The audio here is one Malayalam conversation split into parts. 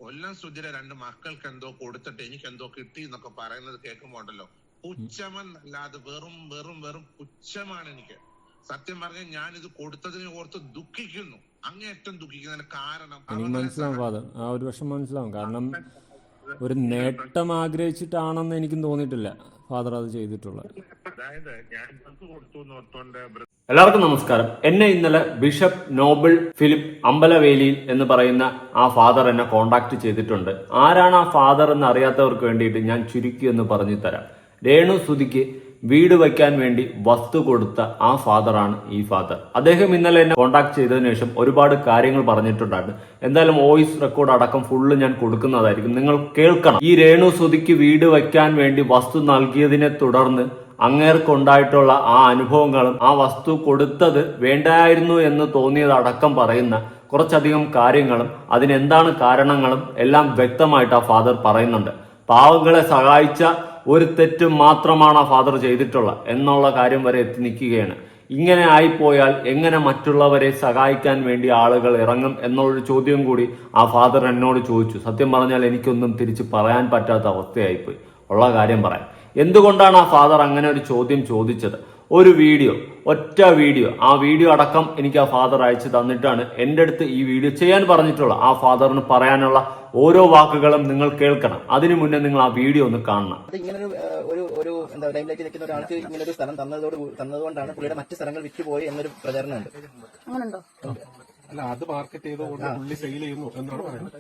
കൊല്ലം സുധിര 2 മക്കൾക്ക് എന്തോ കൊടുത്തിട്ട് എനിക്ക് എന്തോ കിട്ടി എന്നൊക്കെ പറയുന്നത് കേൾക്കുമ്പോണ്ടല്ലോ പുച്ഛമെന്നല്ലാതെ വെറും വെറും വെറും പുച്ഛമാണ് എനിക്ക്. സത്യം പറഞ്ഞാൽ ഞാൻ ഇത് കൊടുത്തതിനെ ഓർത്ത് ദുഃഖിക്കുന്നു, അങ്ങേയറ്റം ദുഃഖിക്കുന്നതിന് കാരണം എനിക്ക് മനസ്സിലാവും ഫാദർ, ആ ഒരു വിഷം മനസ്സിലാവും. കാരണം ഒരു നേട്ടം ആഗ്രഹിച്ചിട്ടാണെന്ന് എനിക്കും തോന്നിയിട്ടില്ല ഫാദർ അത് ചെയ്തിട്ടുള്ളത്. അതായത് ഞാൻ കൊടുത്തു എന്ന് ഓർത്തോണ്ട്. എല്ലാവർക്കും നമസ്കാരം. എന്നെ ഇന്നലെ ബിഷപ്പ് നോബിൾ ഫിലിപ്പ് അമ്പലവേലിയിൽ എന്ന് പറയുന്ന ആ ഫാദർ എന്നെ കോണ്ടാക്ട് ചെയ്തിട്ടുണ്ട്. ആരാണ് ആ ഫാദർ എന്ന് അറിയാത്തവർക്ക് വേണ്ടിയിട്ട് ഞാൻ ചുരുക്കി എന്ന് പറഞ്ഞു തരാം. രേണു സുധിക്ക് വീട് വയ്ക്കാൻ വേണ്ടി വസ്തു കൊടുത്ത ആ ഫാദറാണ് ഈ ഫാദർ. അദ്ദേഹം ഇന്നലെ എന്നെ കോണ്ടാക്ട് ചെയ്തതിനു ശേഷം ഒരുപാട് കാര്യങ്ങൾ പറഞ്ഞിട്ടുണ്ടായിരുന്നു. എന്തായാലും വോയിസ് റെക്കോർഡ് അടക്കം ഫുള്ള് ഞാൻ കൊടുക്കുന്നതായിരിക്കും, നിങ്ങൾ കേൾക്കണം. ഈ രേണു സുധിക്ക് വീട് വയ്ക്കാൻ വേണ്ടി വസ്തു നൽകിയതിനെ തുടർന്ന് അങ്ങേർക്കുണ്ടായിട്ടുള്ള ആ അനുഭവങ്ങളും ആ വസ്തു കൊടുത്തത് വേണ്ടായിരുന്നു എന്ന് തോന്നിയതടക്കം പറയുന്ന കുറച്ചധികം കാര്യങ്ങളും അതിനെന്താണ് കാരണങ്ങളും എല്ലാം വ്യക്തമായിട്ട് ആ ഫാദർ പറയുന്നുണ്ട്. പാവങ്ങളെ സഹായിച്ച ഒരു തെറ്റ് മാത്രമാണ് ആ ഫാദർ ചെയ്തിട്ടുള്ളത് എന്നുള്ള കാര്യം വരെ എത്തി നിൽക്കുകയാണ്. ഇങ്ങനെ ആയിപ്പോയാൽ എങ്ങനെ മറ്റുള്ളവരെ സഹായിക്കാൻ വേണ്ടി ആളുകൾ ഇറങ്ങും എന്നുള്ളൊരു ചോദ്യം കൂടി ആ ഫാദർ എന്നോട് ചോദിച്ചു. സത്യം പറഞ്ഞാൽ എനിക്കൊന്നും തിരിച്ച് പറയാൻ പറ്റാത്ത അവസ്ഥയായിപ്പോയി. ഉള്ള കാര്യം പറയാം. എന്തുകൊണ്ടാണ് ആ ഫാദർ അങ്ങനെ ഒരു ചോദ്യം ചോദിച്ചത്? ഒരു വീഡിയോ, ഒറ്റ വീഡിയോ, ആ വീഡിയോ അടക്കം എനിക്ക് ആ ഫാദർ അയച്ചു തന്നിട്ടാണ് എൻ്റെ അടുത്ത് ഈ വീഡിയോ ചെയ്യാൻ പറഞ്ഞിട്ടുള്ളത്. ആ ഫാദറിന് പറയാനുള്ള ഓരോ വാക്കുകളും നിങ്ങൾ കേൾക്കണം. അതിനു മുന്നേ നിങ്ങൾ ആ വീഡിയോ ഒന്ന് കാണണം. ഒരു എന്താ ലൈംലൈറ്റ് നിൽക്കുന്ന ഒരാൾക്ക് ഇങ്ങനെ ഒരു സ്ഥലം തന്നതുകൊണ്ടാണ് പുള്ളിയുടെ മറ്റു സ്ഥലങ്ങൾ വിറ്റുപോയി എന്നൊരു പ്രചാരണമുണ്ട്. അങ്ങനെയുണ്ടോ? അല്ല, അത് മാർക്കറ്റ് ചെയ്തുകൊണ്ട് പുള്ളി സെയിൽ ചെയ്യുന്നു എന്നാണ് പറയുന്നത്.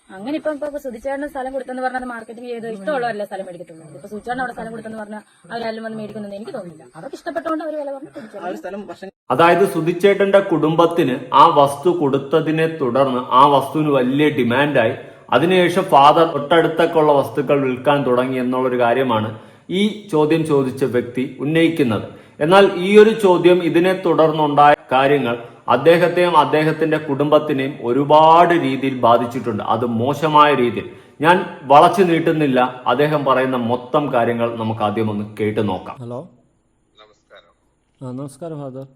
അങ്ങനെ ഇപ്പൊ സുധിച്ചേട്ടന് സ്ഥലം കൊടുത്തെന്ന് പറഞ്ഞാൽ മാർക്കറ്റിംഗ് ചെയ്ത് ഇഷ്ടമുള്ളവരല്ല സ്ഥലം മേടിക്കത്തുള്ളൂ. ഇപ്പൊ സുധിച്ചേട്ടൻ അവിടെ സ്ഥലം കൊടുത്തെന്ന് പറഞ്ഞാൽ അവരാരും വന്ന് മേടിക്കുന്നത് എനിക്ക് തോന്നുന്നില്ല. അവർക്ക് ഇഷ്ടപ്പെട്ടുകൊണ്ട് അവർ വില പറഞ്ഞു. അതായത് സുധിച്ചേട്ടന്റെ കുടുംബത്തിന് ആ വസ്തു കൊടുത്തതിനെ തുടർന്ന് ആ വസ്തുവിന് വലിയ ഡിമാൻഡായി. അതിനുശേഷം ഫാദർ തൊട്ടടുത്തൊക്കെയുള്ള വസ്തുക്കൾ വിൽക്കാൻ തുടങ്ങി എന്നുള്ളൊരു കാര്യമാണ് ഈ ചോദ്യം ചോദിച്ച വ്യക്തി ഉന്നയിക്കുന്നത്. എന്നാൽ ഈ ഒരു ചോദ്യം, ഇതിനെ തുടർന്നുണ്ടായ കാര്യങ്ങൾ അദ്ദേഹത്തെയും അദ്ദേഹത്തിന്റെ കുടുംബത്തിനെയും ഒരുപാട് രീതിയിൽ ബാധിച്ചിട്ടുണ്ട്. അത് മോശമായ രീതിയിൽ. ഞാൻ വളച്ചു നീട്ടുന്നില്ല, അദ്ദേഹം പറയുന്ന മൊത്തം കാര്യങ്ങൾ നമുക്ക് ആദ്യം ഒന്ന് കേട്ടു നോക്കാം. ഹലോ, നമസ്കാരം. നമസ്കാരം ഫാദർ.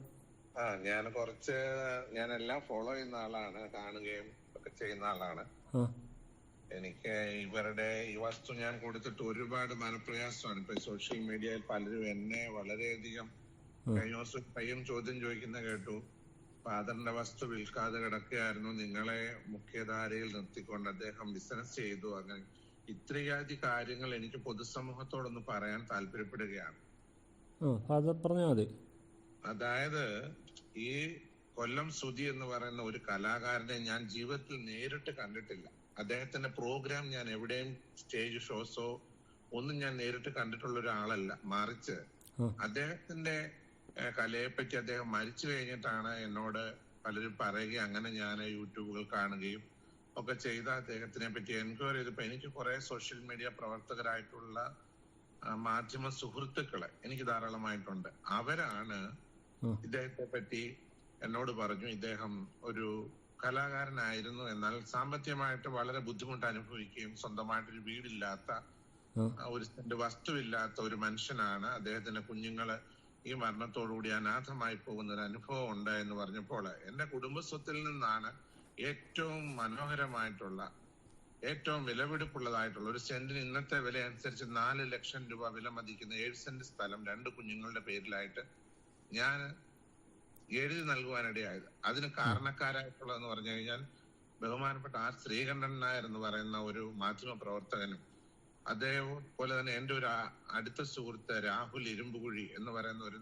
ഞാനെല്ലാം ഫോളോ ചെയ്യുന്ന ആളാണ്, കാണുകയും ഒക്കെ ചെയ്യുന്ന ആളാണ്. എനിക്ക് ഇവരുടെ ഈ വസ്തു ഞാൻ കൊടുത്തിട്ട് ഒരുപാട് മനപ്രയാസമാണ്. ഇപ്പൊ സോഷ്യൽ മീഡിയയിൽ പലരും എന്നെ വളരെയധികം കഴിഞ്ഞ ദിവസം പയ്യൻ ചോദ്യം ചോദിക്കുന്ന കേട്ടു. ഫാദറിന്റെ വസ്തു വിൽക്കാതെ കിടക്കുകയായിരുന്നു, നിങ്ങളെ മുഖ്യധാരയിൽ നിർത്തിക്കൊണ്ട് അദ്ദേഹം ബിസിനസ് ചെയ്തു. അങ്ങനെ ഇത്രയാദി കാര്യങ്ങൾ എനിക്ക് പൊതുസമൂഹത്തോടൊന്ന് പറയാൻ താല്പര്യപ്പെടുകയാണ്. അതായത് ഈ കൊല്ലം സുധി എന്ന് പറയുന്ന ഒരു കലാകാരനെ ഞാൻ ജീവിതത്തിൽ നേരിട്ട് കണ്ടിട്ടില്ല. അദ്ദേഹത്തിന്റെ പ്രോഗ്രാം ഞാൻ എവിടെയും സ്റ്റേജ് ഷോസോ ഒന്നും ഞാൻ നേരിട്ട് കണ്ടിട്ടുള്ള ഒരാളല്ല. മറിച്ച് അദ്ദേഹത്തിന്റെ കലയെപ്പറ്റി അദ്ദേഹം മരിച്ചു കഴിഞ്ഞിട്ടാണ് എന്നോട് പലരും പറയുകയും അങ്ങനെ ഞാൻ യൂട്യൂബുകൾ കാണുകയും ഒക്കെ ചെയ്ത അദ്ദേഹത്തിനെ പറ്റി എൻക്വയറി ചെയ്തപ്പോ എനിക്ക് കുറെ സോഷ്യൽ മീഡിയ പ്രവർത്തകരായിട്ടുള്ള മാധ്യമ സുഹൃത്തുക്കളെ എനിക്ക് ധാരാളമായിട്ടുണ്ട്. അവരാണ് ഇദ്ദേഹത്തെ പറ്റി എന്നോട് പറഞ്ഞു, ഇദ്ദേഹം ഒരു കലാകാരനായിരുന്നു, എന്നാൽ സാമ്പത്തികമായിട്ട് വളരെ ബുദ്ധിമുട്ട് അനുഭവിക്കുകയും സ്വന്തമായിട്ടൊരു വീടില്ലാത്ത, ഒരു സെന്റ് വസ്തുവില്ലാത്ത ഒരു മനുഷ്യനാണ്. അദ്ദേഹത്തിന്റെ കുഞ്ഞുങ്ങള് ഈ മരണത്തോടുകൂടി അനാഥമായി പോകുന്ന ഒരു അനുഭവം ഉണ്ട് എന്ന് പറഞ്ഞപ്പോൾ എന്റെ കുടുംബസ്വത്തിൽ നിന്നാണ് ഏറ്റവും മനോഹരമായിട്ടുള്ള, ഏറ്റവും വിലപിടിപ്പുള്ളതായിട്ടുള്ള ഒരു സെന്റിന് ഇന്നത്തെ വില അനുസരിച്ച് 4 ലക്ഷം രൂപ വില മതിക്കുന്ന 7 സെന്റ് സ്ഥലം 2 കുഞ്ഞുങ്ങളുടെ പേരിലായിട്ട് ഞാൻ എഴുതി നൽകുവാനിടയായത്. അതിന് കാരണക്കാരായിട്ടുള്ളതെന്ന് പറഞ്ഞു കഴിഞ്ഞാൽ ബഹുമാനപ്പെട്ട ആർ ശ്രീകണ്ഠൻ നായർ എന്ന് പറയുന്ന ഒരു മാധ്യമ പ്രവർത്തകനും അതേപോലെ തന്നെ എൻ്റെ ഒരു അടുത്ത സുഹൃത്ത് രാഹുൽ ഇരുമ്പുകുഴി എന്ന് പറയുന്ന ഒരു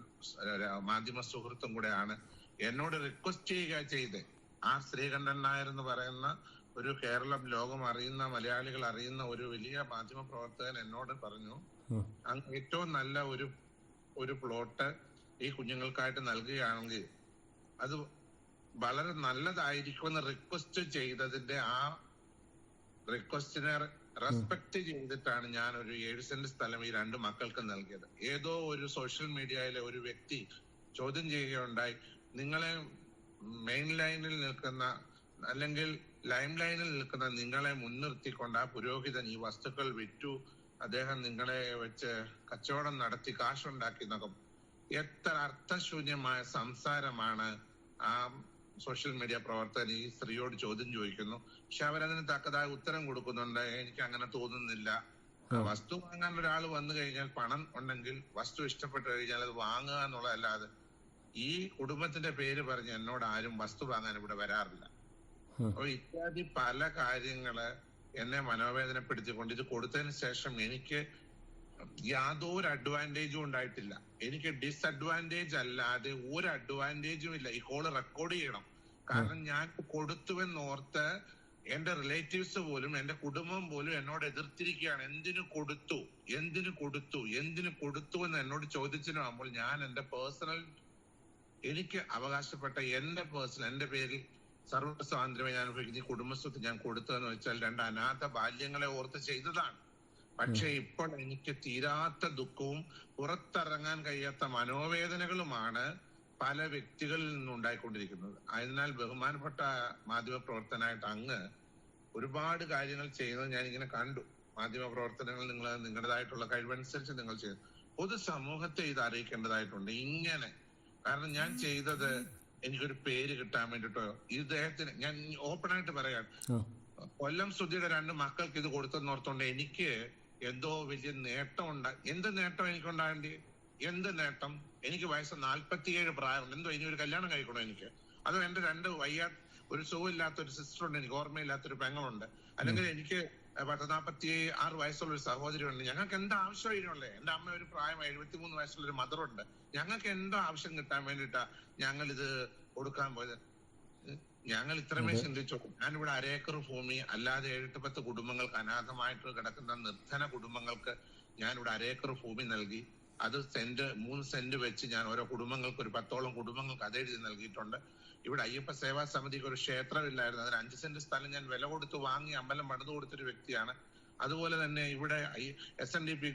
മാധ്യമ സുഹൃത്തും കൂടെയാണ് എന്നോട് റിക്വസ്റ്റ് ചെയ്ത് ആർ ശ്രീകണ്ഠൻ നായർ എന്ന് പറയുന്ന ഒരു കേരളം ലോകം അറിയുന്ന, മലയാളികൾ അറിയുന്ന ഒരു വലിയ മാധ്യമ പ്രവർത്തകൻ എന്നോട് പറഞ്ഞു, ഏറ്റവും നല്ല ഒരു പ്ലോട്ട് ഈ കുഞ്ഞുങ്ങൾക്കായിട്ട് നൽകുകയാണെങ്കിൽ അത് വളരെ നല്ലതായിരിക്കുമെന്ന് റിക്വസ്റ്റ് ചെയ്തതിന്റെ ആ റിക്വസ്റ്റിനെ റെസ്പെക്ട് ചെയ്തിട്ടാണ് ഞാൻ ഒരു 7 സെന്റ് സ്ഥലം ഈ 2 മക്കൾക്ക് നൽകിയത്. ഏതോ ഒരു സോഷ്യൽ മീഡിയയിലെ ഒരു വ്യക്തി ചോദ്യം ചെയ്യുകയുണ്ടായി, നിങ്ങളെ മെയിൻ ലൈനിൽ നിൽക്കുന്ന അല്ലെങ്കിൽ ലൈം ലൈനിൽ നിൽക്കുന്ന നിങ്ങളെ മുൻനിർത്തിക്കൊണ്ട് ആ പുരോഹിതൻ ഈ വസ്തുക്കൾ വിറ്റു, അദ്ദേഹം നിങ്ങളെ വെച്ച് കച്ചവടം നടത്തി കാശുണ്ടാക്കി എന്നൊക്കെ. എത്ര അർത്ഥശൂന്യമായ സംസാരമാണ് ആ സോഷ്യൽ മീഡിയ പ്രവർത്തകൻ ഈ സ്ത്രീയോട് ചോദ്യം ചോദിക്കുന്നു. പക്ഷെ അവരതിന് തക്കതായ ഉത്തരം കൊടുക്കുന്നുണ്ട്. എനിക്ക് അങ്ങനെ തോന്നുന്നില്ല. വസ്തു വാങ്ങാൻ ഒരാൾ വന്നു കഴിഞ്ഞാൽ പണം ഉണ്ടെങ്കിൽ വസ്തു ഇഷ്ടപ്പെട്ടു കഴിഞ്ഞാൽ അത് വാങ്ങുക എന്നുള്ളതല്ലാതെ ഈ കുടുംബത്തിന്റെ പേര് പറഞ്ഞ് എന്നോട് ആരും വസ്തു വാങ്ങാൻ ഇവിടെ വരാറില്ല. അപ്പൊ ഇത്യാദി പല കാര്യങ്ങള് എന്നെ മനോവേദനപ്പെടുത്തിക്കൊണ്ട് ഇത് കൊടുത്തതിന് ശേഷം എനിക്ക് യാതൊരു അഡ്വാൻറ്റേജും ഉണ്ടായിട്ടില്ല. എനിക്ക് ഡിസഡ്വാൻറ്റേജ് അല്ലാതെ ഒരു അഡ്വാൻറ്റേജും ഇല്ല. ഈ കോള് റെക്കോർഡ് ചെയ്യണം. കാരണം ഞാൻ കൊടുത്തുവെന്നോർത്ത് എന്റെ റിലേറ്റീവ്സ് പോലും എന്റെ കുടുംബം പോലും എന്നോട് എതിർത്തിരിക്കുകയാണ്. എന്തിനു കൊടുത്തു എന്ന് എന്നോട് ചോദിച്ചിട്ടാകുമ്പോൾ ഞാൻ എന്റെ പേഴ്സണൽ എനിക്ക് അവകാശപ്പെട്ട എന്റെ പേരിൽ സർവ്വ സ്വാതന്ത്ര്യമായി ഞാൻ ഉപയോഗിക്കുന്ന ഈ കുടുംബസ്വത്ത് ഞാൻ കൊടുത്തതെന്ന് വെച്ചാൽ 2 അനാഥ ബാല്യങ്ങളെ ഓർത്ത് ചെയ്തതാണ്. പക്ഷെ ഇപ്പോൾ എനിക്ക് തീരാത്ത ദുഃഖവും പുറത്തിറങ്ങാൻ കഴിയാത്ത മനോവേദനകളുമാണ് പല വ്യക്തികളിൽ നിന്നുണ്ടായിക്കൊണ്ടിരിക്കുന്നത്. അതിനാൽ ബഹുമാനപ്പെട്ട മാധ്യമ പ്രവർത്തനായിട്ട് അങ്ങ് ഒരുപാട് കാര്യങ്ങൾ ചെയ്യുന്നത് ഞാൻ ഇങ്ങനെ കണ്ടു. മാധ്യമ പ്രവർത്തനങ്ങൾ നിങ്ങൾ നിങ്ങളുടേതായിട്ടുള്ള കഴിവനുസരിച്ച് നിങ്ങൾ ചെയ്തു. പൊതുസമൂഹത്തെ ഇത് അറിയിക്കേണ്ടതായിട്ടുണ്ട്. ഇങ്ങനെ കാരണം ഞാൻ ചെയ്തത് എനിക്കൊരു പേര് കിട്ടാൻ വേണ്ടിട്ടോ ഇദ്ദേഹത്തിന് ഞാൻ ഓപ്പണായിട്ട് പറയാം. കൊല്ലം സുധിയുടെ 2 മക്കൾക്ക് ഇത് കൊടുത്തെന്നോർത്തോണ്ട് എനിക്ക് എന്തോ വലിയ നേട്ടം എന്ത് നേട്ടം എനിക്കുണ്ടാകേണ്ടി? എന്ത് നേട്ടം? എനിക്ക് വയസ്സ് 47 പ്രായമുണ്ട്. എന്തോ ഇനി ഒരു കല്യാണം കഴിക്കണോ എനിക്ക്? അതോ എന്റെ 2 ഒരു സുഖമില്ലാത്ത ഒരു സിസ്റ്റർ ഉണ്ട്, എനിക്ക് ഓർമ്മയില്ലാത്തൊരു പെങ്ങളുണ്ട്, അല്ലെങ്കിൽ എനിക്ക് 46 വയസ്സുള്ള ഒരു സഹോദരി ഉണ്ട്. ഞങ്ങൾക്ക് എന്താ ആവശ്യം ഇതിനുള്ളേ? എന്റെ അമ്മ ഒരു പ്രായം 73 വയസ്സുള്ള ഒരു മദറുണ്ട്. ഞങ്ങൾക്ക് എന്തോ ആവശ്യം കിട്ടാൻ വേണ്ടിയിട്ടാ ഞങ്ങൾ ഇത് കൊടുക്കാൻ പോയത്? ഞങ്ങൾ ഇത്രമേ ചിന്തിച്ചു. ഞാനിവിടെ 1 ഏക്കർ ഭൂമി അല്ലാതെ 7-10 കുടുംബങ്ങൾക്ക് അനാഥമായിട്ട് കിടക്കുന്ന നിർധന കുടുംബങ്ങൾക്ക് ഞാനിവിടെ 1 ഏക്കർ ഭൂമി നൽകി. അത് 3 സെന്റ് വെച്ച് ഞാൻ ഓരോ കുടുംബങ്ങൾക്ക് ഒരു 10ഓളം കുടുംബങ്ങൾക്ക് അതെഴുതി നൽകിയിട്ടുണ്ട്. ഇവിടെ അയ്യപ്പ സേവാ സമിതിക്ക് ഒരു ക്ഷേത്രമില്ലായിരുന്നു. അതിന് 5 സെന്റ് സ്ഥലം ഞാൻ വില കൊടുത്ത് വാങ്ങി അമ്പലം പണിതു കൊടുത്തൊരു വ്യക്തിയാണ്. അതുപോലെ തന്നെ ഇവിടെ SNDP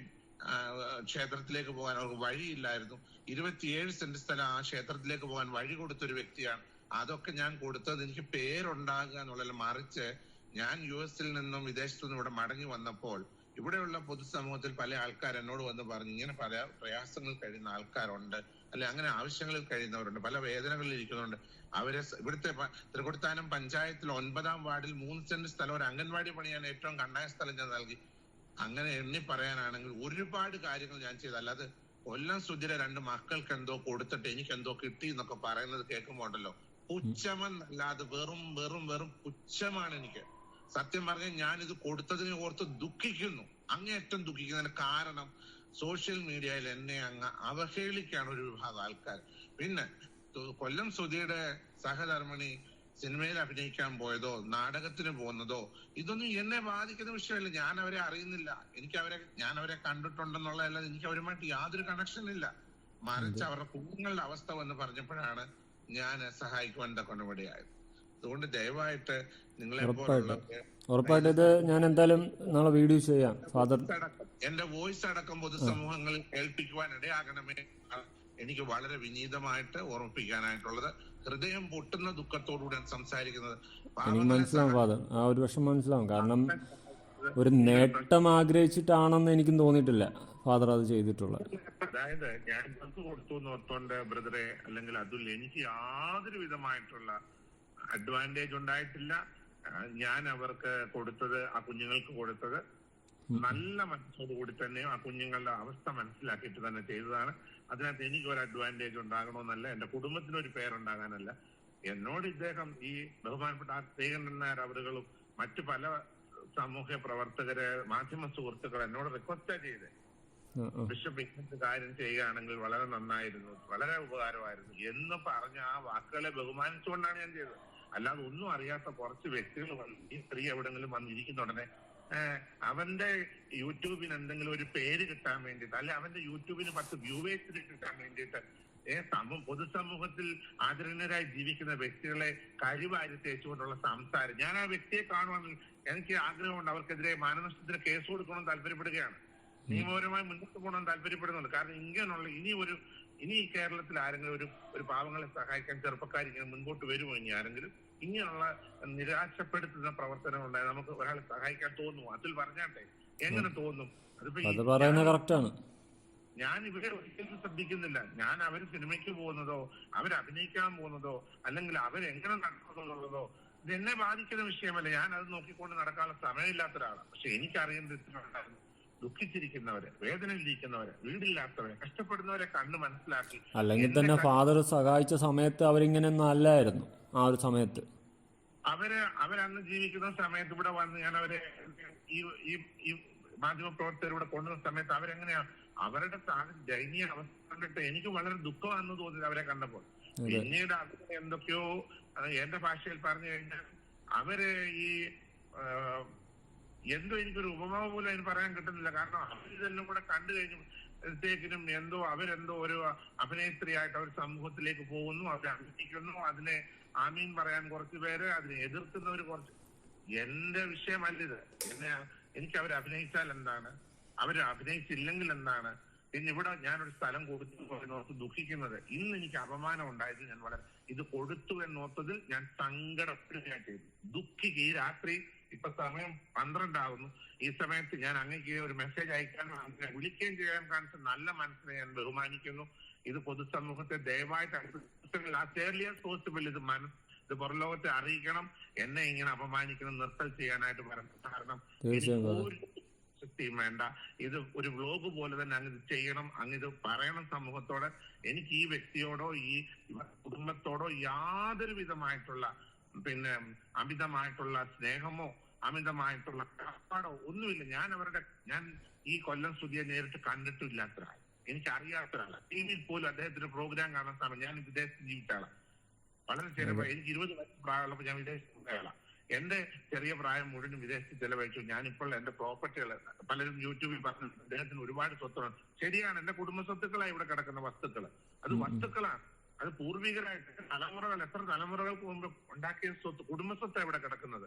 ക്ഷേത്രത്തിലേക്ക് പോകാൻ അവർക്ക് വഴിയില്ലായിരുന്നു. 27 സെന്റ് സ്ഥലം ആ ക്ഷേത്രത്തിലേക്ക് പോകാൻ വഴി കൊടുത്തൊരു വ്യക്തിയാണ്. അതൊക്കെ ഞാൻ കൊടുത്തത് എനിക്ക് പേരുണ്ടാകുക എന്നുള്ളതിൽ മറിച്ച് ഞാൻ US നിന്നും വിദേശത്തു നിന്നും ഇവിടെ മടങ്ങി വന്നപ്പോൾ ഇവിടെയുള്ള പൊതുസമൂഹത്തിൽ പല ആൾക്കാർ എന്നോട് വന്ന് പറഞ്ഞു, ഇങ്ങനെ പല പ്രയാസങ്ങളിൽ കഴിയുന്ന ആൾക്കാരുണ്ട്, അല്ലെ അങ്ങനെ ആവശ്യങ്ങളിൽ കഴിയുന്നവരുണ്ട്, പല വേദനകളിൽ ഇരിക്കുന്നുണ്ട്. അവരെ ഇവിടുത്തെ തൃക്കൊടിത്താനം പഞ്ചായത്തിൽ 9-ാം വാർഡിൽ 3 സെന്റ് സ്ഥലം ഒരു അംഗൻവാടി പണിയാൻ ഏറ്റവും കണ്ടായ സ്ഥലം ഞാൻ നൽകി. അങ്ങനെ എണ്ണി പറയാനാണെങ്കിൽ ഒരുപാട് കാര്യങ്ങൾ ഞാൻ ചെയ്തു. അല്ലാതെ കൊല്ലം സുധിയുടെ 2 മക്കൾക്ക് എന്തോ കൊടുത്തിട്ട് എനിക്ക് എന്തോ കിട്ടി എന്നൊക്കെ പറയുന്നത് കേൾക്കുമ്പോ ഉണ്ടല്ലോ, പുച്ഛമെന്നല്ലാതെ വെറും പുച്ഛമാണ് എനിക്ക്. സത്യം പറഞ്ഞാൽ ഞാൻ ഇത് കൊടുത്തതിനെ ഓർത്ത് ദുഃഖിക്കുന്നു, അങ്ങേയറ്റം ദുഃഖിക്കുന്നതിന് കാരണം സോഷ്യൽ മീഡിയയിൽ എന്നെ അങ്ങ് അവഹേളിക്കാണ് ഒരു വിഭാഗം ആൾക്കാർ. പിന്നെ കൊല്ലം സുധിയുടെ സഹധർമ്മിണി സിനിമയിൽ അഭിനയിക്കാൻ പോയതോ നാടകത്തിന് പോകുന്നതോ ഇതൊന്നും എന്നെ ബാധിക്കുന്ന വിഷയമല്ല. ഞാൻ അവരെ അറിയുന്നില്ല, ഞാൻ അവരെ കണ്ടിട്ടുണ്ടെന്നുള്ളതല്ലാതെ എനിക്ക് അവരുമായിട്ട് യാതൊരു കണക്ഷൻ ഇല്ല. മറിച്ച് അവരുടെ കുഞ്ഞുങ്ങളുടെ അവസ്ഥ വന്ന് പറഞ്ഞപ്പോഴാണ് ഞാൻ സഹായിക്കുവാൻ കൊണ്ടുപടിയായത്. അതുകൊണ്ട് ദയവായിട്ട് ഉറപ്പായിട്ട് ഇത് ഞാൻ എന്തായാലും നാളെ വീഡിയോ ചെയ്യാം. ഫാദർ എന്റെ വോയിസ് അടക്കം പൊതുസമൂഹങ്ങളിൽ കേൾപ്പിക്കുവാൻ ഇടയാകണമേ. എനിക്ക് വളരെ വിനീതമായിട്ട് ഓർമ്മിപ്പിക്കാനായിട്ടുള്ളത്. ഹൃദയം പൊട്ടുന്ന ദുഃഖത്തോടുകൂടെ സംസാരിക്കുന്നത്. എനിക്ക് മനസ്സിലാവും ഫാദർ, ആ ഒരു വിഷമം മനസ്സിലാവും. കാരണം ഒരു നേട്ടം ആഗ്രഹിച്ചിട്ടാണെന്ന് എനിക്കും തോന്നിയിട്ടില്ല ഫാദർ അത് ചെയ്തിട്ടുള്ളത്. അതായത് ഞാൻ കൊടുത്തു എന്നോർത്തോണ്ട് ബ്രദറെ അല്ലെങ്കിൽ അതുൽ എനിക്ക് യാതൊരു വിധമായിട്ടുള്ള അഡ്വാൻറ്റേജ് ഉണ്ടായിട്ടില്ല. ഞാൻ അവർക്ക് കൊടുത്തത്, ആ കുഞ്ഞുങ്ങൾക്ക് കൊടുത്തത് നല്ല മനസ്സോടുകൂടി തന്നെ ആ കുഞ്ഞുങ്ങളുടെ അവസ്ഥ മനസ്സിലാക്കിയിട്ട് തന്നെ ചെയ്തതാണ്. അതിനകത്ത് എനിക്ക് ഒരു അഡ്വാൻറ്റേജ് ഉണ്ടാകണമെന്നല്ല, എന്റെ കുടുംബത്തിനൊരു പേരുണ്ടാകാനല്ല. എന്നോട് ഇദ്ദേഹം ഈ ബഹുമാനപ്പെട്ട ശ്രീകണ്ഠൻ നായർ അവരുകളും മറ്റു പല സാമൂഹ്യ പ്രവർത്തകര്, മാധ്യമ സുഹൃത്തുക്കൾ എന്നോട് റിക്വസ്റ്റ് ചെയ്ത് ബിഷപ്പ് ഇങ്ങനത്തെ കാര്യം ചെയ്യുകയാണെങ്കിൽ വളരെ നന്നായിരുന്നു, വളരെ ഉപകാരമായിരുന്നു എന്ന് പറഞ്ഞ ആ വാക്കുകളെ ബഹുമാനിച്ചുകൊണ്ടാണ് ഞാൻ ചെയ്തത്. അല്ലാതെ ഒന്നും അറിയാത്ത കുറച്ച് വ്യക്തികൾ ഈ സ്ത്രീ എവിടെങ്കിലും വന്നിരിക്കുന്നുടനെ അവന്റെ യൂട്യൂബിന് എന്തെങ്കിലും ഒരു പേര് കിട്ടാൻ വേണ്ടിയിട്ട്, അല്ലെ അവന്റെ യൂട്യൂബിന് 10 വ്യൂവേഴ്സിന് കിട്ടാൻ വേണ്ടിയിട്ട് പൊതുസമൂഹത്തിൽ ആദരണീയരായി ജീവിക്കുന്ന വ്യക്തികളെ കരിവാരി തേച്ചുകൊണ്ടുള്ള സംസാരം. ഞാൻ ആ വ്യക്തിയെ കാണുവാണെങ്കിൽ എനിക്ക് ആഗ്രഹമുണ്ട്, അവർക്കെതിരെ മാനനഷ്ടത്തിന് കേസ് കൊടുക്കണമെന്ന് താല്പര്യപ്പെടുകയാണ്, നിയമപരമായി മുന്നോട്ട് പോകണമെന്ന് താല്പര്യപ്പെടുന്നുണ്ട്. കാരണം ഇങ്ങനെയുള്ള ഇനി കേരളത്തിൽ ആരെങ്കിലും ഒരു പാവങ്ങളെ സഹായിക്കാൻ ചെറുപ്പക്കാർ ഇങ്ങനെ മുൻപോട്ട് വരുമോ? ഇനി ആരെങ്കിലും ഇങ്ങനെയുള്ള നിരാശപ്പെടുത്തുന്ന പ്രവർത്തനം ഉണ്ടായി നമുക്ക് ഒരാളെ സഹായിക്കാൻ തോന്നുമോ? അതിൽ പറഞ്ഞാട്ടെ, എങ്ങനെ തോന്നും? അത് പറയുന്നത് കറക്റ്റാണ്. ഞാൻ ഇവരെ ഒരിക്കലും ശ്രദ്ധിക്കുന്നില്ല. ഞാൻ അവർ സിനിമയ്ക്ക് പോകുന്നതോ അവരഭിനയിക്കാൻ പോകുന്നതോ അല്ലെങ്കിൽ അവരെങ്ങനെ നടക്കുന്നതോ ഇത് എന്നെ ബാധിക്കുന്ന വിഷയമല്ല. ഞാൻ അത് നോക്കിക്കൊണ്ട് നടക്കാനുള്ള സമയമില്ലാത്ത ഒരാളാണ്. പക്ഷെ എനിക്കറിയുന്നത് ദുഃഖിച്ചിരിക്കുന്നവരെ, വേദനയിലിരിക്കുന്നവരെ, വീടില്ലാത്തവരെ, കഷ്ടപ്പെടുന്നവരെ കണ്ട് മനസ്സിലാക്കി. അല്ലെങ്കിൽ തന്നെ ഫാദർ സഹായിച്ച സമയത്ത് അവരിങ്ങനെയൊന്നും അല്ലായിരുന്നു. ആ ഒരു സമയത്ത് അവരന്ന് ജീവിക്കുന്ന സമയത്ത് ഇവിടെ വന്ന് ഞാൻ അവരെ ഈ മാധ്യമ പ്രവർത്തകരുടെ കൊണ്ടുവന്ന സമയത്ത് അവരെങ്ങനെയാ അവരുടെ ദയനീയ അവസ്ഥ കണ്ടിട്ട് എനിക്ക് വളരെ ദുഃഖമാണെന്ന് തോന്നിയത് അവരെ കണ്ടപ്പോൾ. പിന്നീട് അവര് എന്തൊക്കെയോ എന്റെ ഭാഷയിൽ പറഞ്ഞു കഴിഞ്ഞാൽ അവര് ഈ എന്തോ എനിക്കൊരു ഉപമാവ് പോലും അതിന് പറയാൻ കിട്ടുന്നില്ല. കാരണം അവരിതെല്ലാം കൂടെ കണ്ടു കഴിഞ്ഞപ്പോഴത്തേക്കിനും അവരെന്തോ ഒരു അഭിനേത്രിയായിട്ട് അവർ സമൂഹത്തിലേക്ക് പോകുന്നു, അവർ അഭിനയിക്കുന്നു. അതിനെ ആമീൻ പറയാൻ കുറച്ച് പേര്, അതിനെ എതിർക്കുന്നവർ കുറച്ച്. എന്റെ വിഷയമല്ലിത്. എനിക്ക് അവർ അഭിനയിച്ചാൽ എന്താണ്, അവർ അഭിനയിച്ചില്ലെങ്കിൽ എന്താണ്? പിന്നെ ഇവിടെ ഞാനൊരു സ്ഥലം കൊടുത്തു എന്നോർത്ത് ദുഃഖിക്കുന്നത്. ഇന്ന് എനിക്ക് അപമാനം ഉണ്ടായത് ഞാൻ വളരെ ഇത് കൊടുത്തു എന്നോർത്തതിൽ ഞാൻ സങ്കടപ്പെടുകയാണ് ചെയ്തു. ദുഃഖിക്ക് ഈ രാത്രി ഇപ്പൊ സമയം 12 ആകുന്നു. ഈ സമയത്ത് ഞാൻ അങ്ങേക്ക് ഒരു മെസ്സേജ് അയക്കാനും അങ്ങനെ വിളിക്കുകയും ചെയ്യാൻ കാണിച്ച നല്ല മനസ്സിനെ ഞാൻ ബഹുമാനിക്കുന്നു. ഇത് പൊതുസമൂഹത്തെ ദയവായിട്ട് പോസിബിൾ ഇത് പുറലോകത്തെ അറിയിക്കണം. എന്നെ ഇങ്ങനെ അപമാനിക്കണം, നിർത്തൽ ചെയ്യാനായിട്ട് പറഞ്ഞു. കാരണം ശക്തിയും വേണ്ട. ഇത് ഒരു വ്ലോഗ് പോലെ തന്നെ അങ്ങിത് ചെയ്യണം, അങ്ങിത് പറയണം സമൂഹത്തോട്. എനിക്ക് ഈ വ്യക്തിയോടോ ഈ കുടുംബത്തോടോ യാതൊരു വിധമായിട്ടുള്ള അമിതമായിട്ടുള്ള സ്നേഹമോ അമിതമായിട്ടുള്ള കടപ്പാടോ ഒന്നുമില്ല. ഞാൻ ഈ കൊല്ലം സുധിയെ നേരിട്ട് കണ്ടിട്ടില്ലാത്ത ഒരാൾ, എനിക്കറിയാത്ത ഒരാളാണ്. ടി വിയിൽ പോലും അദ്ദേഹത്തിന്റെ പ്രോഗ്രാം കാണാൻ സമയം. ഞാൻ വിദേശത്ത് ജീവിച്ച ആളാണ്. വളരെ ചെറിയ എനിക്ക് 20 വയസ്സ് പ്രായമുള്ളപ്പോൾ ഞാൻ വിദേശത്ത് ആളാണ്. എന്റെ ചെറിയ പ്രായം മുഴുവൻ വിദേശത്ത് ചെലവഴിച്ചു. ഞാനിപ്പോൾ എന്റെ പ്രോപ്പർട്ടികൾ പലരും യൂട്യൂബിൽ പറഞ്ഞു അദ്ദേഹത്തിന് ഒരുപാട് സ്വത്തുണ്ട്. ശരിയാണ്, എന്റെ കുടുംബ സ്വത്തുക്കളാണ് ഇവിടെ കിടക്കുന്ന വസ്തുക്കൾ. അത് വസ്തുക്കളാണ്, അത് പൂർവികരായിട്ട് എത്ര തലമുറകൾക്ക് മുമ്പ് ഉണ്ടാക്കിയ സ്വത്ത്, കുടുംബ സ്വത്താണ് ഇവിടെ കിടക്കുന്നത്.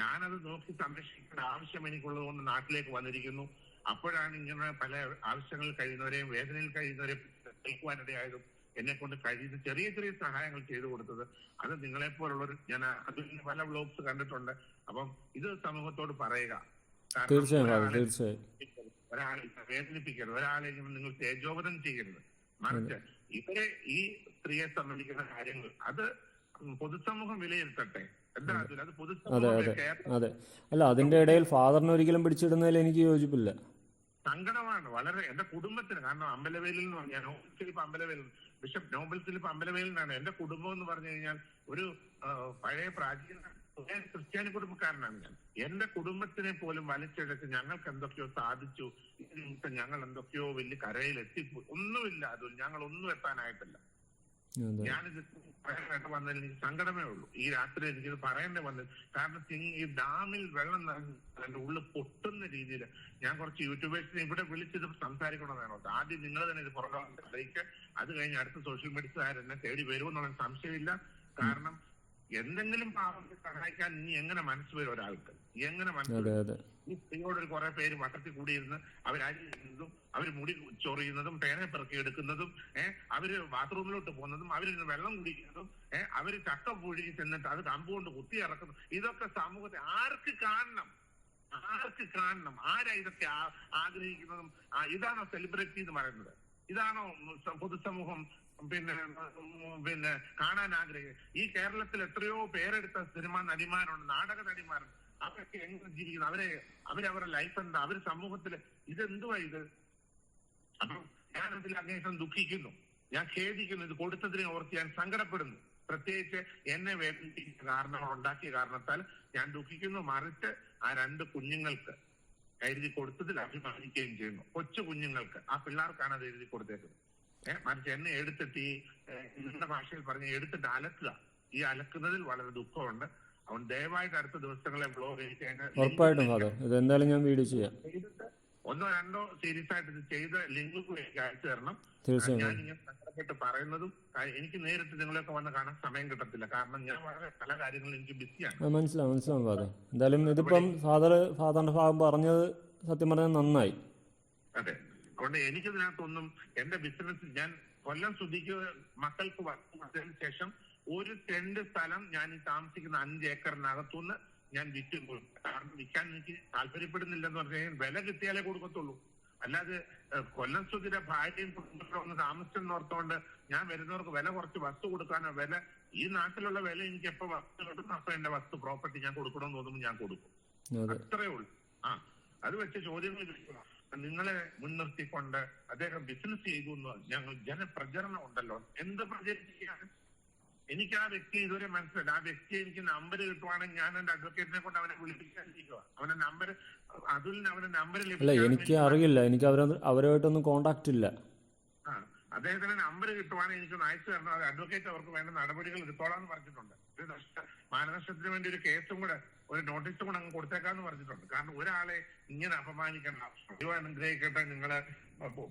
ഞാനത് നോക്കി സംരക്ഷിക്കേണ്ട ആവശ്യം എനിക്കുള്ളത് കൊണ്ട് നാട്ടിലേക്ക് വന്നിരിക്കുന്നു. അപ്പോഴാണ് ഇങ്ങനെ പല ആവശ്യങ്ങളിൽ കഴിയുന്നവരെയും വേദനയിൽ കഴിയുന്നവരെയും കേൾക്കുവാനിടയായതും എന്നെ കൊണ്ട് കഴിയുന്ന ചെറിയ ചെറിയ സഹായങ്ങൾ ചെയ്തു കൊടുത്തത്. അത് നിങ്ങളെപ്പോലുള്ളവർ ഞാൻ അതിൽ പല വ്ലോഗ്സ് കണ്ടിട്ടുണ്ട്. അപ്പം ഇത് സമൂഹത്തോട് പറയുക. ഒരാളെ വേദനിപ്പിക്കരുത്, ഒരാളെ നിങ്ങൾ തേജോവധം ചെയ്യരുത്. മറിച്ച് ഇവരെ ഈ സ്ത്രീയെ സംബന്ധിക്കുന്ന കാര്യങ്ങൾ അത് പൊതുസമൂഹം വിലയിരുത്തട്ടെ. എന്താ അത് പൊതുസമൂഹം. അതെ, അല്ല അതിന്റെ ഇടയിൽ ഫാദറിനെ ഒരിക്കലും പിടിച്ചിടുന്നതിൽ എനിക്ക് യോജിപ്പില്ല. സങ്കടമാണ് വളരെ എന്റെ കുടുംബത്തിന്. കാരണം അമ്പലവേലിൽ എന്ന് പറഞ്ഞാൽ ബിഷപ്പ് നോബൽ ഫിലിപ്പ് അമ്പലവേലിനാണ് എന്റെ കുടുംബം എന്ന് പറഞ്ഞു കഴിഞ്ഞാൽ. ഒരു പഴയ പ്രാചീന ക്രിസ്ത്യാനി കുടുംബക്കാരനാണ് ഞാൻ. എന്റെ കുടുംബത്തിനെ പോലും വലിച്ചെടുത്ത് ഞങ്ങൾക്ക് എന്തൊക്കെയോ സാധിച്ചു, ഞങ്ങൾ എന്തൊക്കെയോ വലിയ കരയിലെത്തിപ്പോയി. ഒന്നുമില്ല, അതിൽ ഞങ്ങൾ ഒന്നും എത്താനായിട്ടില്ല. ഞാനിത് പറയാനായിട്ട് വന്നതിൽ എനിക്ക് സങ്കടമേ ഉള്ളൂ. ഈ രാത്രി എനിക്കിത് പറയേണ്ടി വന്നത് കാരണം ഈ ഡാമിൽ വെള്ളം എന്റെ ഉള്ളിൽ പൊട്ടുന്ന രീതിയിൽ ഞാൻ കുറച്ച് യൂട്യൂബേഴ്സിനെ ഇവിടെ വിളിച്ചത് സംസാരിക്കണമെന്നാണ്. ആദ്യം നിങ്ങൾ തന്നെ ഇത് പുറകെ അറിയിക്കുക. അത് കഴിഞ്ഞ് അടുത്ത സോഷ്യൽ മീഡിയക്കാർ എന്നെ തേടി വരുമെന്നുള്ള സംശയമില്ല. കാരണം എന്തെങ്കിലും പാവത്തെ സഹായിക്കാൻ ഇനി എങ്ങനെ മനസ്സ് വരും ഒരാൾക്ക്? എങ്ങനെ മനസ്സ്? ഈ സ്ത്രീയോടൊരു കുറെ പേര് വട്ടത്തിൽ കൂടിയിരുന്ന് അവരരിയുന്നതും അവര് മുടി ചൊറിയുന്നതും പേനെ പെറുക്കി എടുക്കുന്നതും അവര് ബാത്റൂമിലോട്ട് പോകുന്നതും അവരിന്ന് വെള്ളം കുടിക്കുന്നതും അവര് ചക്ക പുഴുകി ചെന്നിട്ട് അത് കമ്പുകൊണ്ട് കുത്തി ഇറക്കുന്നു. ഇതൊക്കെ സമൂഹത്തെ ആർക്ക് കാണണം? ആരാ ഇതൊക്കെ ആഗ്രഹിക്കുന്നതും? ഇതാണോ സെലിബ്രിറ്റി എന്ന് പറയുന്നത്? ഇതാണോ പൊതുസമൂഹം പിന്നെ കാണാൻ ആഗ്രഹിക്കുന്നത്? ഈ കേരളത്തിൽ എത്രയോ പേരെടുത്ത സിനിമാ നടിമാരുണ്ട്, നാടക നടിമാരുണ്ട്. അവരൊക്കെ എങ്ങനെ ജീവിക്കുന്നു? അവരവരുടെ ലൈഫ് എന്താ? അവര് സമൂഹത്തില് ഇതെന്തുവാ ഇത്? അപ്പം ഞാനതിൽ അങ്ങേറ്റം ദുഃഖിക്കുന്നു, ഞാൻ ഖേദിക്കുന്നു. ഇത് കൊടുത്തതിനെ ഓർത്ത് ഞാൻ സങ്കടപ്പെടുന്നു. പ്രത്യേകിച്ച് എന്നെ ഉണ്ടാക്കിയ കാരണത്താൽ ഞാൻ ദുഃഖിക്കുന്നു. മറിച്ച് ആ 2 കുഞ്ഞുങ്ങൾക്ക് എഴുതി കൊടുത്തതിൽ അഭിമാനിക്കുകയും ചെയ്യുന്നു. കൊച്ചു കുഞ്ഞുങ്ങൾക്ക്, ആ പിള്ളേർക്കാണ് അത് എഴുതി കൊടുത്തേക്കുന്നത്. മറിച്ച് എന്നെ എടുത്തിട്ട് നിങ്ങളുടെ ഭാഷയിൽ പറഞ്ഞ് എടുത്തിട്ട് അലക്കുക. ഈ അലക്കുന്നതിൽ വളരെ ദുഃഖമുണ്ട്. അവൻ ദയവായിട്ട് അടുത്ത ദിവസങ്ങളെ ബ്ലോഗ് ഉറപ്പായിട്ടും ഇതെന്തായാലും ഞാൻ വീഡിയോ ചെയ്യാം. 1 or 2 സീരീസ് ആയിട്ട് ഇത് ചെയ്ത ലിങ്ക് അയച്ചു തരണം. ഞാൻ ഇങ്ങനെ കഷ്ടപ്പെട്ട് പറയുന്നതും എനിക്ക് നേരിട്ട് നിങ്ങളെയൊക്കെ വന്ന് കാണാൻ സമയം കിട്ടത്തില്ല. കാരണം ഞാൻ വളരെ പല കാര്യങ്ങളും എനിക്ക് ബിസിയാണ്. മനസ്സിലാവും ഫാദർ. എന്തായാലും ഇതിപ്പം ഫാദറിന്റെ ഭാഗം പറഞ്ഞത് സത്യം പറഞ്ഞാൽ നന്നായി. അതെ, അതുകൊണ്ട് എനിക്കിതിനകത്തൊന്നും എന്റെ ബിസിനസ് ഞാൻ കൊല്ലം സുധിക്ക് മക്കൾക്ക് വന്നതിന് ശേഷം 1 സെന്റ് സ്ഥലം ഞാൻ ഈ താമസിക്കുന്ന 5 ഏക്കറിനകത്തുനിന്ന് ഞാൻ വിറ്റുപോയി. കാരണം വിൽക്കാൻ എനിക്ക് താല്പര്യപ്പെടുന്നില്ലെന്ന് പറഞ്ഞു കഴിഞ്ഞാൽ വില കിട്ടിയാലേ കൊടുക്കത്തുള്ളൂ. അല്ലാതെ കൊല്ലം സുധിയുടെ ഭാര്യയും കുടുംബത്തിലും ഒന്ന് താമസിച്ചെന്നോർത്തോണ്ട് ഞാൻ വരുന്നവർക്ക് വില കുറച്ച് വസ്തു കൊടുക്കാനോ വില ഈ നാട്ടിലുള്ള വില എനിക്ക് എപ്പോ വസ്തു കിട്ടുന്നു അപ്പൊ എന്റെ വസ്തു പ്രോപ്പർട്ടി ഞാൻ കൊടുക്കണമെന്ന് തോന്നുമ്പോൾ ഞാൻ കൊടുക്കും. അത്രേ ഉള്ളൂ. അത് വെച്ച് ചോദ്യങ്ങൾ ചോദിക്കണം. നിങ്ങളെ മുൻനിർത്തിക്കൊണ്ട് അദ്ദേഹം ബിസിനസ് ചെയ്തു എന്ന് ഞങ്ങൾ ജനപ്രചരണം ഉണ്ടല്ലോ, എന്ത് പ്രചരിപ്പിക്കുകയാണ്? എനിക്ക് ആ വ്യക്തി ഇതുവരെ മനസ്സിലായി. ആ വ്യക്തി എനിക്ക് നമ്പർ കിട്ടുവാണെങ്കിൽ ഞാൻ എന്റെ അഡ്വക്കേറ്റിനെ കൊണ്ട് അവനെ വിളിപ്പിക്കാനിരിക്കുക. അവന്റെ നമ്പർ അതുലിന് അവന്റെ നമ്പർ എനിക്ക് അറിയില്ല, എനിക്ക് അവരുമായിട്ടൊന്നും കോണ്ടാക്ട് ഇല്ല. അദ്ദേഹത്തിന് നമ്പർ കിട്ടുവാണെങ്കിൽ എനിക്കൊന്ന് അയച്ചു തരണം. അത് അഡ്വക്കേറ്റ് അവർക്ക് വേണ്ട നടപടികൾ എടുത്തോളാന്ന് പറഞ്ഞിട്ടുണ്ട്. മാനനഷ്ടത്തിന് വേണ്ടി ഒരു കേസും കൂടെ ഒരു നോട്ടീസും കൂടെ അങ്ങ് കൊടുത്തേക്കാന്ന് പറഞ്ഞിട്ടുണ്ട്. കാരണം ഒരാളെ ഇങ്ങനെ അപമാനിക്കണ്ട. അനുഗ്രഹിക്കട്ടെ, നിങ്ങള്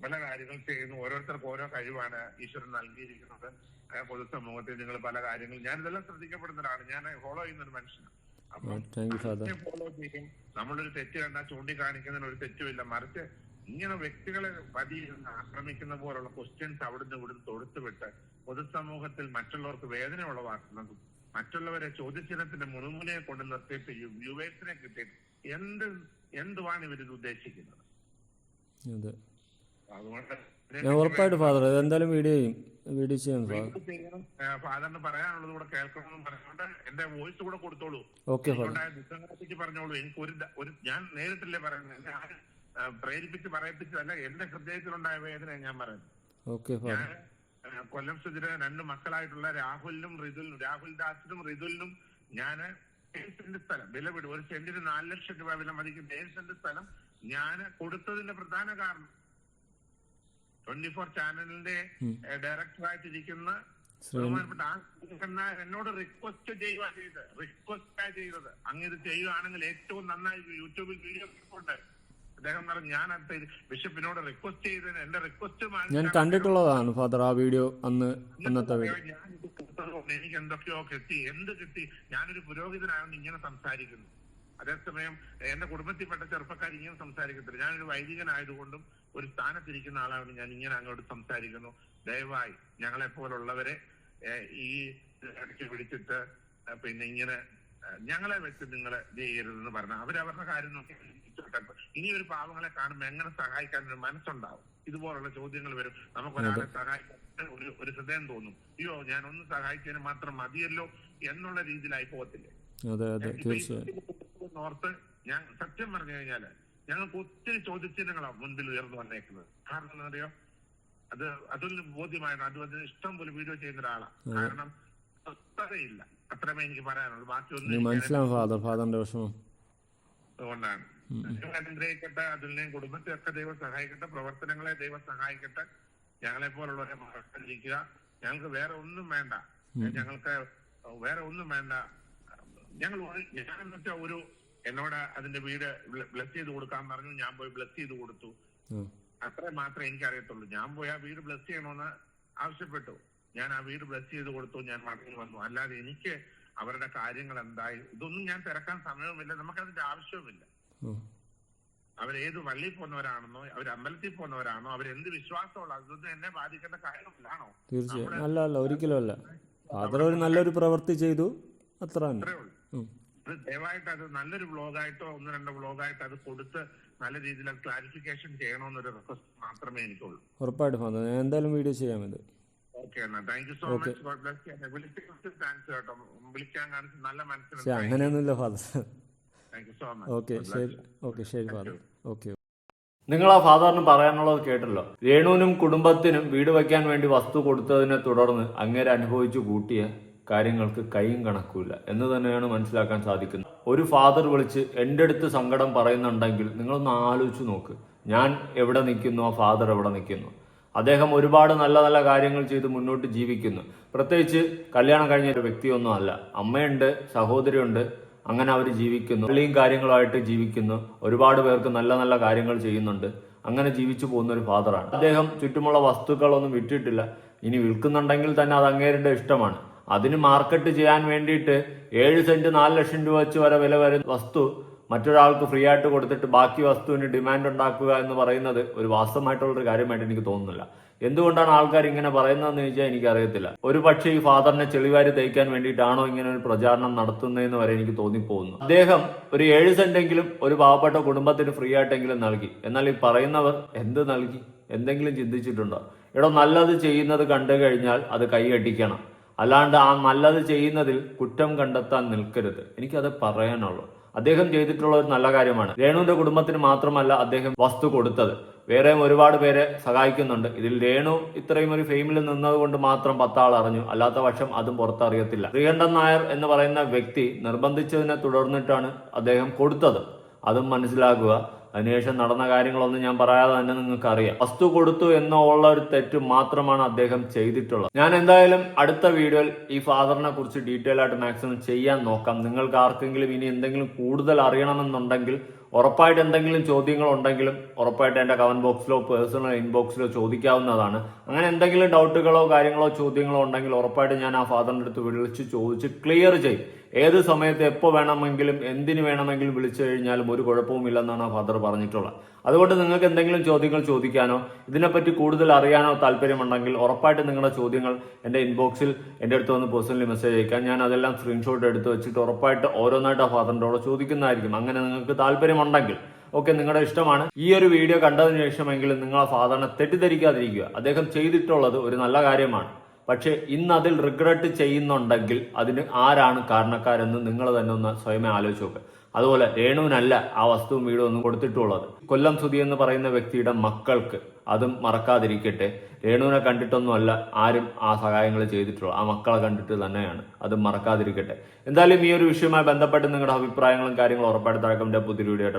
പല കാര്യങ്ങൾ ചെയ്യുന്നു. ഓരോരുത്തർക്കും ഓരോ കഴിവാണ് ഈശ്വരൻ നൽകിയിരിക്കുന്നത്. പൊതുസമൂഹത്തിൽ നിങ്ങൾ പല കാര്യങ്ങൾ ഞാനിതെല്ലാം ശ്രദ്ധിക്കപ്പെടുന്ന ഒരാളാണ്. ഞാൻ ഫോളോ ചെയ്യുന്ന ഒരു മനുഷ്യനാണ്. അപ്പം ഫോളോ ചെയ്യും. നമ്മളൊരു തെറ്റ് കണ്ടാൽ ചൂണ്ടിക്കാണിക്കുന്നതിന് ഒരു തെറ്റുമില്ല. മറിച്ച് ഇങ്ങനെ വ്യക്തികളെ പതിയിരുന്ന് ആക്രമിക്കുന്ന പോലുള്ള ക്വസ്റ്റ്യൻസ് അവിടുന്ന് ഇവിടുന്ന് തൊടുത്തുവിട്ട് പൊതുസമൂഹത്തിൽ മറ്റുള്ളവർക്ക് വേദന ഉളവാക്കുന്നതും മറ്റുള്ളവരെ ചോദ്യചിഹ്നത്തിന്റെ മുൾമുനയെ കൊണ്ട് നിർത്തിയിട്ട് വ്യൂവേഴ്സിനെ കിട്ടിയിട്ട് എന്തുവാണ് ഇവരിത് ഉദ്ദേശിക്കുന്നത്? അതുകൊണ്ട് ഉറപ്പായിട്ട് ഫാദർ എന്തായാലും വീഡിയോ ചെയ്യാം. ഫാദറിന് പറയാനുള്ളത് കൂടെ കേൾക്കണമെന്ന് പറഞ്ഞുകൊണ്ട് എന്റെ വോയിസ് കൂടെ കൊടുത്തോളൂ. ദുഃഖങ്ങളെപ്പറ്റി പറഞ്ഞോളൂ. എനിക്ക് ഒരു ഞാൻ നേരിട്ടല്ലേ പറയുന്നത്, എന്നെ ആരും പ്രേരിപ്പിച്ച് പറയിപ്പിച്ചതല്ല. എന്റെ ഹൃദയത്തിലുണ്ടായ വേദന ഞാൻ പറയുന്നത്. ഞാൻ കൊല്ലം സുധിര 2 മക്കളായിട്ടുള്ള രാഹുൽ ദാസിനും റിതുലിനും ഞാന് 7 സെന്റ് സ്ഥലം വില വിടും. ഒരു സെന്റിന് 4 ലക്ഷം രൂപ വില മതിക്കും 7 സെന്റ് സ്ഥലം ഞാൻ കൊടുത്തതിന്റെ പ്രധാന കാരണം 24 ചാനലിന്റെ ഡയറക്ടറായിട്ടിരിക്കുന്ന ബഹുമാനപ്പെട്ട എന്നോട് റിക്വസ്റ്റ് ചെയ്തത് അങ്ങ് ഇത് ചെയ്യുകയാണെങ്കിൽ ഏറ്റവും നന്നായി യൂട്യൂബിൽ വീഡിയോ ഉണ്ട്. അദ്ദേഹം പറഞ്ഞു ഞാൻ ബിഷപ്പിനോട് റിക്വസ്റ്റ് ചെയ്തതിന് എന്റെ റിക്വസ്റ്റ് ഞാൻ കണ്ടിട്ടുള്ളതാണ് ഫാദർ ആ വീഡിയോ. അന്നത്തെ വീഡിയോ എനിക്ക് എന്തൊക്കെയോ കിട്ടി. എന്ത് കിട്ടി? ഞാനൊരു പുരോഹിതനായോണ്ട് ഇങ്ങനെ സംസാരിക്കുന്നു. അതേസമയം എന്റെ കുടുംബത്തിൽപ്പെട്ട ചെറുപ്പക്കാർ ഇങ്ങനെ സംസാരിക്കത്തില്ല. ഞാനൊരു വൈദികനായതുകൊണ്ടും ഒരു സ്ഥാനത്തിരിക്കുന്ന ആളാണ് ഞാൻ ഇങ്ങനെ അങ്ങോട്ട് സംസാരിക്കുന്നു. ദയവായി ഞങ്ങളെ പോലുള്ളവരെ ഈ ഇടയ്ക്ക് പിടിച്ചിട്ട് പിന്നെ ഇങ്ങനെ ഞങ്ങളെ വെച്ച് നിങ്ങളെ ചെയ്യരുതെന്ന് പറഞ്ഞാൽ അവരവരുടെ കാര്യം നോക്കി ഇനി ഒരു പാവങ്ങളെ കാണുമ്പോൾ എങ്ങനെ സഹായിക്കാൻ ഒരു മനസ്സുണ്ടാവും. ഇതുപോലുള്ള ചോദ്യങ്ങൾ വരും. നമുക്കൊരാളെ സഹായിക്കാൻ ഒരു ഹൃദയം തോന്നും. അയ്യോ ഞാനൊന്ന് സഹായിച്ചതിന് മാത്രം മതിയല്ലോ എന്നുള്ള രീതിയിലായി പോകത്തില്ലേ? ഓർത്ത് ഞാൻ സത്യം പറഞ്ഞു കഴിഞ്ഞാല് ഞങ്ങൾക്ക് ഒത്തിരി ചോദ്യചിഹ്നങ്ങളാണ് മുൻപിൽ ഉയർന്നു വന്നേക്കുന്നത്. കാരണം എന്താ അറിയോ, അതൊരു ബോധ്യമായിരുന്നു. അതിന് ഇഷ്ടം പോലെ വീഡിയോ ചെയ്യുന്ന ഒരാളാണ്. കാരണം സ്വസ്ഥതയില്ല. അത്രമേ എനിക്ക് പറയാനുള്ളൂ. ബാക്കിയൊന്നും ഫാദറിന്റെ വിഷമം അതുകൊണ്ടാണ്. അനുഗ്രഹിക്കട്ടെ, അതിനെയും കുടുംബത്തെയൊക്കെ ദൈവം സഹായിക്കട്ടെ, പ്രവർത്തനങ്ങളെ ദൈവം സഹായിക്കട്ടെ. ഞങ്ങളെ പോലുള്ളവരെ മറക്കാതിരിക്കുക. ഞങ്ങൾക്ക് വേറെ ഒന്നും വേണ്ട. ഞാനെന്ന് വെച്ചാൽ എന്നോട് അതിന്റെ വീട് ബ്ലസ് ചെയ്ത് കൊടുക്കാൻ പറഞ്ഞു. ഞാൻ പോയി ബ്ലസ് ചെയ്ത് കൊടുത്തു. അത്ര മാത്രമേ എനിക്കറിയത്തുള്ളൂ. ഞാൻ പോയി ആ വീട് ബ്ലസ് ചെയ്യണമെന്ന് ആവശ്യപ്പെട്ടു. ഞാൻ ആ വീട് ബ്ലസ് ചെയ്ത് കൊടുത്തു. ഞാൻ മടങ്ങി വന്നു. അല്ലാതെ എനിക്ക് അവരുടെ കാര്യങ്ങൾ എന്തായി ഇതൊന്നും ഞാൻ തിരക്കാൻ സമയവുമില്ല. നമുക്കതിന്റെ ആവശ്യവുമില്ല. അവരേത് പള്ളിയിൽ പോകുന്നവരാണെന്നോ അവർ അമ്പലത്തിൽ പോകുന്നവരാണോ അവരെന്ത് വിശ്വാസമുള്ള അതൊന്നും എന്നെ ബാധിക്കേണ്ട കാര്യമില്ലാണോ? തീർച്ചയായും അല്ല, ഒരിക്കലും അല്ല. അതൊരു നല്ലൊരു പ്രവൃത്തി ചെയ്തു, അത്ര അത്രേ ഉള്ളൂ. അത് ദയവായിട്ട് അത് നല്ലൊരു വ്ളോഗായിട്ടോ 1-2 വ്ളോഗായിട്ട് അത് കൊടുത്ത് നല്ല രീതിയിൽ അത് ക്ലാരിഫിക്കേഷൻ ചെയ്യണമെന്നൊരു റിക്വസ്റ്റ് മാത്രമേ എനിക്കുള്ളൂ. ഉറപ്പായിട്ട് ഫാദർ ഞാൻ എന്തായാലും വീഡിയോ ചെയ്യാം ഇത്. ഓക്കെ എന്നാ thank you so much. God bless you. വിളിച്ചതിന് താങ്ക്സ് കേട്ടോ. വിളിക്കാൻ കാണിച്ച നല്ല മനസ്സിലായി. അങ്ങനെയൊന്നുമില്ല father. Thank you so much. Okay ശരി ഫാദർ. ഓക്കെ. നിങ്ങൾ ആ ഫാദറിന് പറയാനുള്ളത് കേട്ടല്ലോ. രേണുവിനും കുടുംബത്തിനും വീട് വയ്ക്കാൻ വേണ്ടി വസ്തു കൊടുത്തതിനെ തുടർന്ന് അങ്ങേരെ അനുഭവിച്ചു കൂട്ടിയ കാര്യങ്ങൾക്ക് കൈയും കണക്കൂല എന്ന് തന്നെയാണ് മനസ്സിലാക്കാൻ സാധിക്കുന്നത്. ഒരു ഫാദർ വിളിച്ച് എൻ്റെ അടുത്ത് സങ്കടം പറയുന്നുണ്ടെങ്കിൽ നിങ്ങളൊന്ന് ആലോചിച്ച് നോക്ക്. ഞാൻ എവിടെ നിൽക്കുന്നു, ആ ഫാദർ എവിടെ നിൽക്കുന്നു. അദ്ദേഹം ഒരുപാട് നല്ല നല്ല കാര്യങ്ങൾ ചെയ്ത് മുന്നോട്ട് ജീവിക്കുന്നു. പ്രത്യേകിച്ച് കല്യാണം കഴിഞ്ഞ ഒരു വ്യക്തിയൊന്നും അല്ല. അമ്മയുണ്ട്, സഹോദരിയുണ്ട്, അങ്ങനെ അവർ ജീവിക്കുന്നു. പള്ളിയും കാര്യങ്ങളുമായിട്ട് ജീവിക്കുന്നു. ഒരുപാട് പേർക്ക് നല്ല നല്ല കാര്യങ്ങൾ ചെയ്യുന്നുണ്ട്. അങ്ങനെ ജീവിച്ചു പോകുന്ന ഒരു ഫാദറാണ് അദ്ദേഹം. ചുറ്റുമുള്ള വസ്തുക്കളൊന്നും വിറ്റിട്ടില്ല. ഇനി വിൽക്കുന്നുണ്ടെങ്കിൽ തന്നെ അത് അങ്ങേരുടെ ഇഷ്ടമാണ്. അതിന് മാർക്കറ്റ് ചെയ്യാൻ വേണ്ടിയിട്ട് 7 സെന്റ് 4 ലക്ഷം രൂപ വെച്ച് വരെ വില വരുന്ന വസ്തു മറ്റൊരാൾക്ക് ഫ്രീ ആയിട്ട് കൊടുത്തിട്ട് ബാക്കി വസ്തുവിന് ഡിമാൻഡ് ഉണ്ടാക്കുക എന്ന് പറയുന്നത് ഒരു വാസ്തവമായിട്ടുള്ളൊരു കാര്യമായിട്ട് എനിക്ക് തോന്നുന്നില്ല. എന്തുകൊണ്ടാണ് ആൾക്കാർ ഇങ്ങനെ പറയുന്നതെന്ന് ചോദിച്ചാൽ എനിക്കറിയത്തില്ല. ഒരു പക്ഷേ ഈ ഫാദറിനെ ചെളിവാരി തയ്ക്കാൻ വേണ്ടിയിട്ടാണോ ഇങ്ങനെ ഒരു പ്രചാരണം നടത്തുന്നതെന്ന് വരെ എനിക്ക് തോന്നിപ്പോകുന്നു. അദ്ദേഹം ഒരു 7 സെന്റെങ്കിലും ഒരു പാവപ്പെട്ട കുടുംബത്തിന് ഫ്രീ ആയിട്ടെങ്കിലും നൽകി. എന്നാൽ ഈ പറയുന്നവർ എന്ത് നൽകി? എന്തെങ്കിലും ചിന്തിച്ചിട്ടുണ്ടോ? ഇവിടെ നല്ലത് ചെയ്യുന്നത് കണ്ടു കഴിഞ്ഞാൽ അത് കൈയടിക്കണം, അല്ലാണ്ട് ആ നല്ലത് ചെയ്യുന്നതിൽ കുറ്റം കണ്ടെത്താൻ നിൽക്കരുത്. എനിക്കത് പറയാനുള്ളൂ. അദ്ദേഹം ചെയ്തിട്ടുള്ള ഒരു നല്ല കാര്യമാണ്. രേണുവിന്റെ കുടുംബത്തിന് മാത്രമല്ല അദ്ദേഹം വസ്തു കൊടുത്തത്, വേറെയും ഒരുപാട് പേരെ സഹായിക്കുന്നുണ്ട്. ഇതിൽ രേണു ഇത്രയും ഒരു ഫെയിമിൽ നിന്നത് കൊണ്ട് മാത്രം 10 ആൾ അറിഞ്ഞു, അല്ലാത്ത പക്ഷം അതും പുറത്തറിയത്തില്ല. ശ്രീകണ്ഠൻ നായർ എന്ന് പറയുന്ന വ്യക്തി നിർബന്ധിച്ചതിനെ തുടർന്നിട്ടാണ് അദ്ദേഹം കൊടുത്തത്, അതും മനസ്സിലാക്കുക. അതിനുശേഷം നടന്ന കാര്യങ്ങളൊന്നും ഞാൻ പറയാതെ തന്നെ നിങ്ങൾക്ക് അറിയാം. വസ്തു കൊടുത്തു എന്നുള്ള ഒരു തെറ്റ് മാത്രമാണ് അദ്ദേഹം ചെയ്തിട്ടുള്ളത്. ഞാൻ എന്തായാലും അടുത്ത വീഡിയോയിൽ ഈ ഫാദറിനെ കുറിച്ച് ഡീറ്റെയിൽ ആയിട്ട് മാക്സിമം ചെയ്യാൻ നോക്കാം. നിങ്ങൾക്ക് ആർക്കെങ്കിലും ഇനി എന്തെങ്കിലും കൂടുതൽ അറിയണമെന്നുണ്ടെങ്കിൽ, ഉറപ്പായിട്ട് എന്തെങ്കിലും ചോദ്യങ്ങൾ ഉണ്ടെങ്കിലും ഉറപ്പായിട്ട് എൻ്റെ കമന്റ് ബോക്സിലോ പേഴ്സണൽ ഇൻബോക്സിലോ ചോദിക്കാവുന്നതാണ്. അങ്ങനെ എന്തെങ്കിലും ഡൗട്ടുകളോ കാര്യങ്ങളോ ചോദ്യങ്ങളോ ഉണ്ടെങ്കിൽ ഉറപ്പായിട്ട് ഞാൻ ആ ഫാദറിൻ്റെ അടുത്ത് വിളിച്ച് ചോദിച്ച് ക്ലിയർ ചെയ്യും. ഏത് സമയത്ത് എപ്പോൾ വേണമെങ്കിലും എന്തിനു വേണമെങ്കിലും വിളിച്ചു കഴിഞ്ഞാലും ഒരു കുഴപ്പവും ഇല്ലെന്നാണ് ആ ഫാദർ പറഞ്ഞിട്ടുള്ളത്. അതുകൊണ്ട് നിങ്ങൾക്ക് എന്തെങ്കിലും ചോദ്യങ്ങൾ ചോദിക്കാനോ ഇതിനെപ്പറ്റി കൂടുതൽ അറിയാനോ താല്പര്യമുണ്ടെങ്കിൽ ഉറപ്പായിട്ട് നിങ്ങളുടെ ചോദ്യങ്ങൾ എൻ്റെ ഇൻബോക്സിൽ എൻ്റെ അടുത്ത് വന്ന് പേഴ്സണലി മെസ്സേജ് അയക്കാം. ഞാൻ അതെല്ലാം സ്ക്രീൻഷോട്ട് എടുത്ത് വെച്ചിട്ട് ഉറപ്പായിട്ട് ഓരോന്നായിട്ട് ആ ഫാദറിൻ്റെ ചോദിക്കുന്നതായിരിക്കും. അങ്ങനെ നിങ്ങൾക്ക് താല്പര്യമുണ്ടെങ്കിൽ ഓക്കെ, നിങ്ങളുടെ ഇഷ്ടമാണ്. ഈ ഒരു വീഡിയോ കണ്ടതിന് ശേഷമെങ്കിലും നിങ്ങൾ ആ ഫാദറിനെ തെറ്റിദ്ധരിക്കാതിരിക്കുക. അദ്ദേഹം ചെയ്തിട്ടുള്ളത് ഒരു നല്ല കാര്യമാണ്. പക്ഷെ ഇന്ന് അതിൽ റിഗ്രറ്റ് ചെയ്യുന്നുണ്ടെങ്കിൽ അതിന് ആരാണ് കാരണക്കാരെന്ന് നിങ്ങൾ തന്നെ ഒന്ന് സ്വയമേ ആലോചിച്ച് നോക്കുക. അതുപോലെ രേണുവിനല്ല ആ വസ്തുവും വീടും ഒന്നും കൊടുത്തിട്ടുള്ളത്, കൊല്ലം സുധി എന്ന് പറയുന്ന വ്യക്തിയുടെ മക്കൾക്ക്. അതും മറക്കാതിരിക്കട്ടെ. രേണുവിനെ കണ്ടിട്ടൊന്നുമല്ല ആരും ആ സഹായങ്ങൾ ചെയ്തിട്ടുള്ളത്, ആ മക്കളെ കണ്ടിട്ട് തന്നെയാണ്. അതും മറക്കാതിരിക്കട്ടെ. എന്തായാലും ഈ ഒരു വിഷയവുമായി ബന്ധപ്പെട്ട് നിങ്ങളുടെ അഭിപ്രായങ്ങളും കാര്യങ്ങളും ഉറപ്പായിട്ട് താഴെ പുതിയ വീഡിയോ ആയിട്ടാണ്